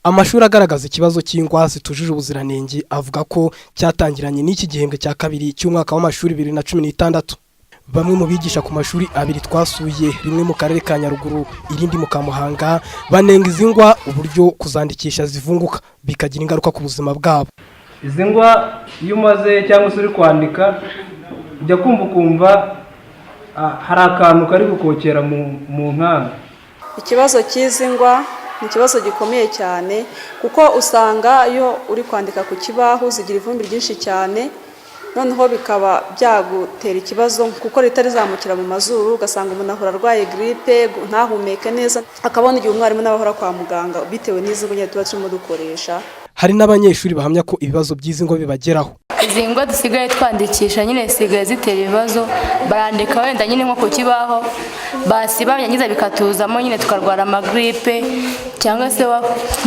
Amashuri agaragaza ikibazo cy'ingwa zitujuje ubuziranenge avuga ko cyatangiranye n'iki gihembwe cya kabiri cy'umwaka w'amashuri 2016. Bamwe mu bigisha ku mashuri abiri twasuye, rimwe mu karere ka Nyaruguru irindi mu Kamuhanga, banenga izi ngwa uburyo kuzandikisha zivunguka bikagira ingaruka ku buzima bwabo. Izi ngwa iyo umaze cyangwa se uri kwandika ujya kumva hari akantu kari gukokera mu nkanga. Ikibazo cy'izi ngwa ni ikibazo gikomeye cyane kuko usanga iyo uri kwandika ku kibaho zigira ivumbi ryinshi cyane, noneho bikaba byagutera ikibazo kuko ritarizamukira mu mazuru, ugasanga umuntu ahora arwaye gripe ntahumeke neza, akabona igihe umwarimu n'abahora kwa muganga bitewe n'izi ngwa tuba turimo dukoresha. Hari n'abanyeshuri bahamya ko ibibazo by'izi ngwa bibageraho. Izi ngwa dusigaye twandikisha nyine sigaye zitera ibibazo, barandika wenda nyine nko ku kibaho basiba byangiza bikatuzamo nyine tukarwara amagripe cyangwa se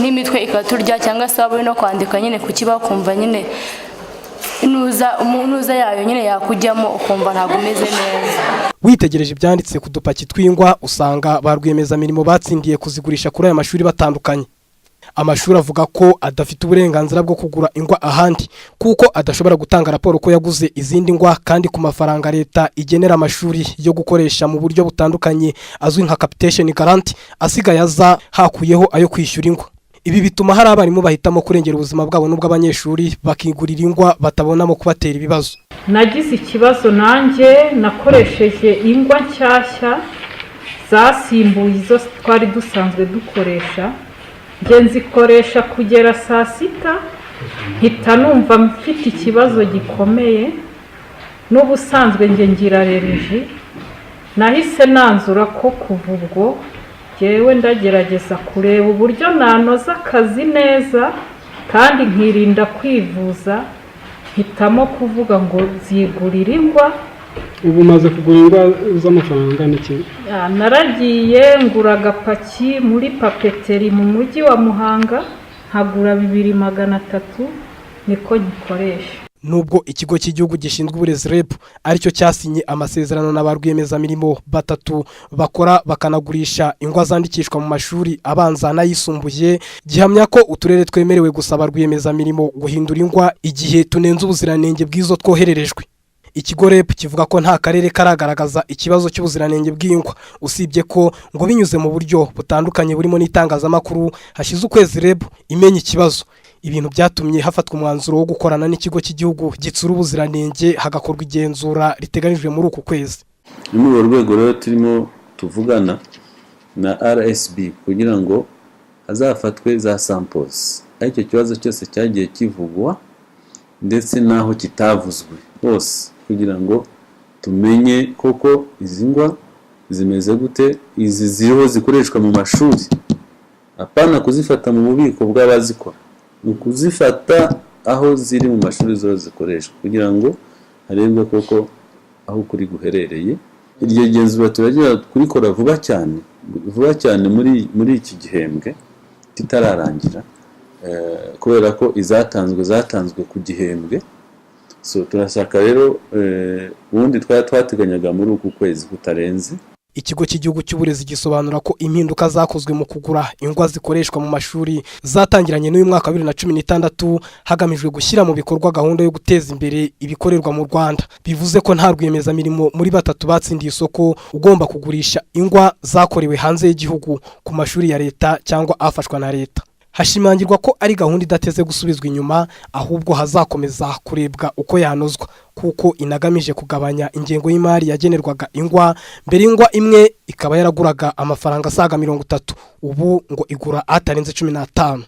n'imitwe ikaturya, cyangwa se waba no kwandika nyine ku kibaho kumva nyine unuza yayo nyine yakujyamo ukumva ntabwo umeze neza. Witegereje ibyanditse ku dupaki tw'ingwa usanga ba rwiyemezamirimo batsindiye kuzigurisha kuri aya mashuri batandukanye. Amashuri avuga ko adafite uburenganzira bwo kugura ingwa ahandi kuko adashobora gutanga raporo ko yaguze izindi ngwa, kandi ku mafaranga leta igenera amashuri yo gukoresha mu buryo butandukanye azwi nka capitation grant asigaye aza hakuyeho ayo kwishyura ingwa. Ibi bituma hari abarimu bahitamo kurengera ubuzima bwabo n'ubw'abanyeshuri bakigurira ingwa batabonamo kubatera ibibazo. Nagize ikibazo nanjye nakoresheje ingwa nshyashya zasimbuye izo twari dusanzwe dukoresha, nzikoresha kugera saa sita, mpita numva mfite ikibazo gikomeye, n'ubusanzwe ngira allergie. Nahise nanzura ko kuva ubwo jewe ndagerageza kureba uburyo nanoza akazi neza kandi nkirinda kwivuza, hitamo kuvuga ngo zigurira ingwa. Ubu maze kugura ingwa z'amafaranga n'iki? Naragiye ngura agapaki muri papeteri mu mujyi wa Muhanga, nkagura 2300, niko gikoresha. Nubwo ikigo cy'igihugu gishinzwe uburezi REB aricyo cyasinye amasezerano n'aba rwiyemezamirimo batatu bakora bakanagurisha ingwa zandikishwa mu mashuri abanza n'ayisumbuye, gihamya ko uturere twemerewe gusaba rwiyemezamirimo guhindura ingwa igihe tunenze ubuziranenge bw'izo twohererejwe. Ikigo REB kivuga ko nta karere karagaragaza ikibazo cy'ubuziranenge bw'ingwa, usibye ko ngo binyuze mu buryo butandukanye burimo n'itangazamakuru hashize ukwezi REB imenya ikibazo. Ibintu byatumye hafatwa umwanzuro wo gukorana n'ikigo cy'igihugu gitsura ubuziranenge hagakorwa igenzura riteganijwe muri uku kwezi. Muri urwego rero turimo tuvugana na RSB kugira ngo hazafatwe za samples, icyo kibazo cyose cyagiye kivugwa ndetse naho kitavuzwe hose, kugira ngo tumenye koko izi ngwa zimeze gute, izi ziriho zikoreshwa mu mashuri, apana kuzifata mu bubiko bw'abazikora, ukuzifata aho ziri mu mashuri zo zikoreshwa kugira ngo harebwe koko aho kuri guherereye. Iryo genzura turagira kurikora vuba cyane muri iki gihembwe kitararangira, kubera ko zatanzwe ku gihembwe. So turashaka rero ubundi twateganyaga muri uku kwezi kutarenze. Ikigo cy'igihugu cy'uburezi gisobanura ko impinduka zakozwe mu kugura ingwa zikoreshwa mu mashuri zatangiranye n'uyu mwaka wa 2016 hagamijwe gushyira mu bikorwa gahunda yo guteza imbere ibikorerwa mu Rwanda. Bivuze ko nta rwiyemezamirimo muri batatu batsindiye isoko ugomba kugurisha ingwa zakorewe hanze y'igihugu ku mashuri ya leta cyangwa afashwa na leta. Hashimangirwa ko ari gahunda idateze gusubizwa inyuma, ahubwo hazakomeza kurebwa uko yanozwa kuko inagamije kugabanya ingengo y'imari yagenerwaga ingwa. Mbere ingwa imwe ikaba yaraguraga amafaranga asaga 30, ubu ngo igura atarenze 15.